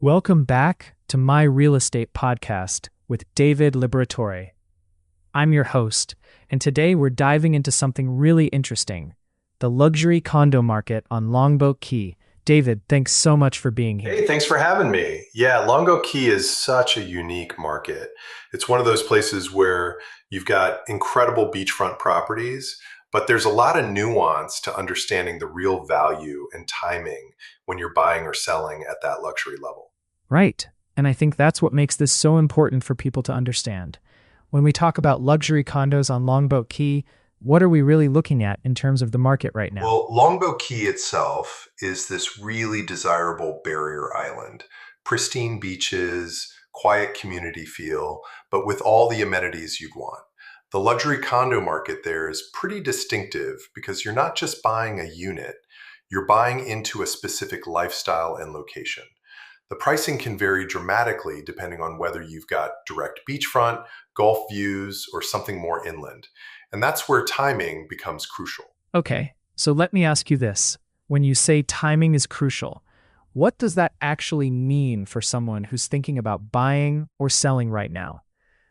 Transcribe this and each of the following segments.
Welcome back to my real estate podcast with David Liberatore. I'm your host, and today we're diving into something really interesting, the luxury condo market on Longboat Key. David, thanks so much for being here. Hey, thanks for having me. Yeah, Longboat Key is such a unique market. It's one of those places where you've got incredible beachfront properties, but there's a lot of nuance to understanding the real value and timing when you're buying or selling at that luxury level. Right, and I think that's what makes this so important for people to understand. When we talk about luxury condos on Longboat Key, what are we really looking at in terms of the market right now? Well, Longboat Key itself is this really desirable barrier island. Pristine beaches, quiet community feel, but with all the amenities you'd want. The luxury condo market there is pretty distinctive because you're not just buying a unit, you're buying into a specific lifestyle and location. The pricing can vary dramatically depending on whether you've got direct beachfront, Gulf views, or something more inland. And that's where timing becomes crucial. Okay, so let me ask you this. When you say timing is crucial, what does that actually mean for someone who's thinking about buying or selling right now?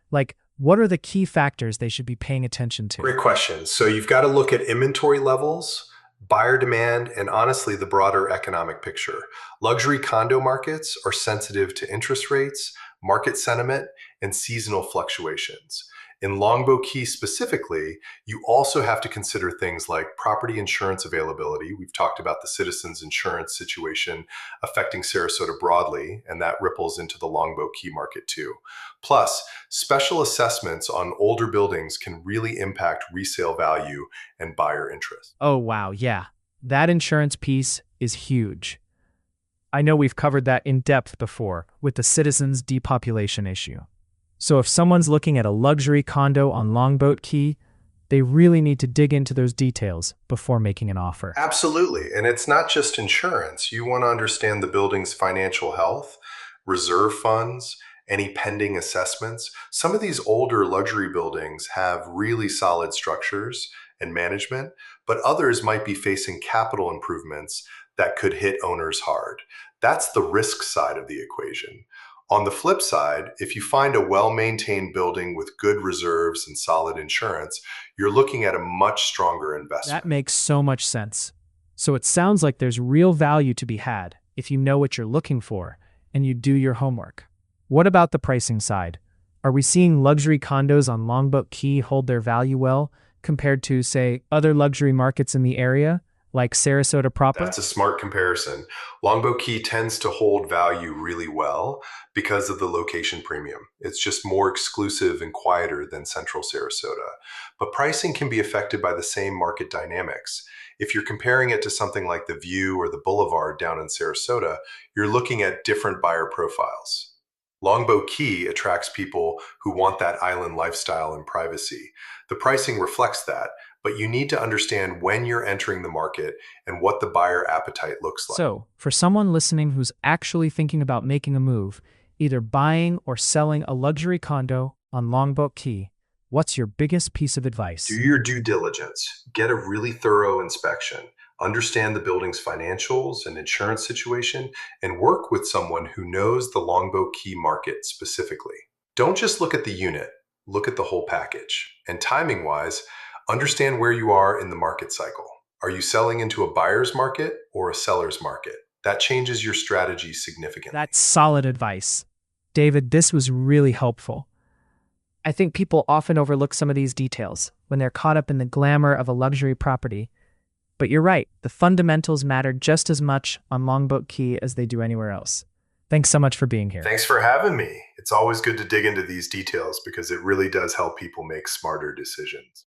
Like, what are the key factors they should be paying attention to? Great question. So you've got to look at inventory levels, buyer demand, and honestly, the broader economic picture. Luxury condo markets are sensitive to interest rates, market sentiment, and seasonal fluctuations. In Longboat Key specifically, you also have to consider things like property insurance availability. We've talked about the citizens insurance situation affecting Sarasota broadly, and that ripples into the Longboat Key market too. Plus, special assessments on older buildings can really impact resale value and buyer interest. Oh, wow, yeah. That insurance piece is huge. I know we've covered that in depth before with the citizens depopulation issue. So if someone's looking at a luxury condo on Longboat Key, they really need to dig into those details before making an offer. Absolutely. And it's not just insurance. You want to understand the building's financial health, reserve funds, any pending assessments. Some of these older luxury buildings have really solid structures and management, but others might be facing capital improvements that could hit owners hard. That's the risk side of the equation. On the flip side, if you find a well-maintained building with good reserves and solid insurance, you're looking at a much stronger investment. That makes so much sense. So it sounds like there's real value to be had if you know what you're looking for and you do your homework. What about the pricing side? Are we seeing luxury condos on Longboat Key hold their value well compared to, say, other luxury markets in the area, like Sarasota proper? That's a smart comparison. Longboat Key tends to hold value really well because of the location premium. It's just more exclusive and quieter than Central Sarasota. But pricing can be affected by the same market dynamics. If you're comparing it to something like the View or the Boulevard down in Sarasota, you're looking at different buyer profiles. Longboat Key attracts people who want that island lifestyle and privacy. The pricing reflects that, but you need to understand when you're entering the market and what the buyer appetite looks like. So, for someone listening who's actually thinking about making a move, either buying or selling a luxury condo on Longboat Key, what's your biggest piece of advice? Do your due diligence, get a really thorough inspection, understand the building's financials and insurance situation, and work with someone who knows the Longboat Key market specifically. Don't just look at the unit, look at the whole package. And timing-wise, understand where you are in the market cycle. Are you selling into a buyer's market or a seller's market? That changes your strategy significantly. That's solid advice. David, this was really helpful. I think people often overlook some of these details when they're caught up in the glamour of a luxury property. But you're right, the fundamentals matter just as much on Longboat Key as they do anywhere else. Thanks so much for being here. Thanks for having me. It's always good to dig into these details because it really does help people make smarter decisions.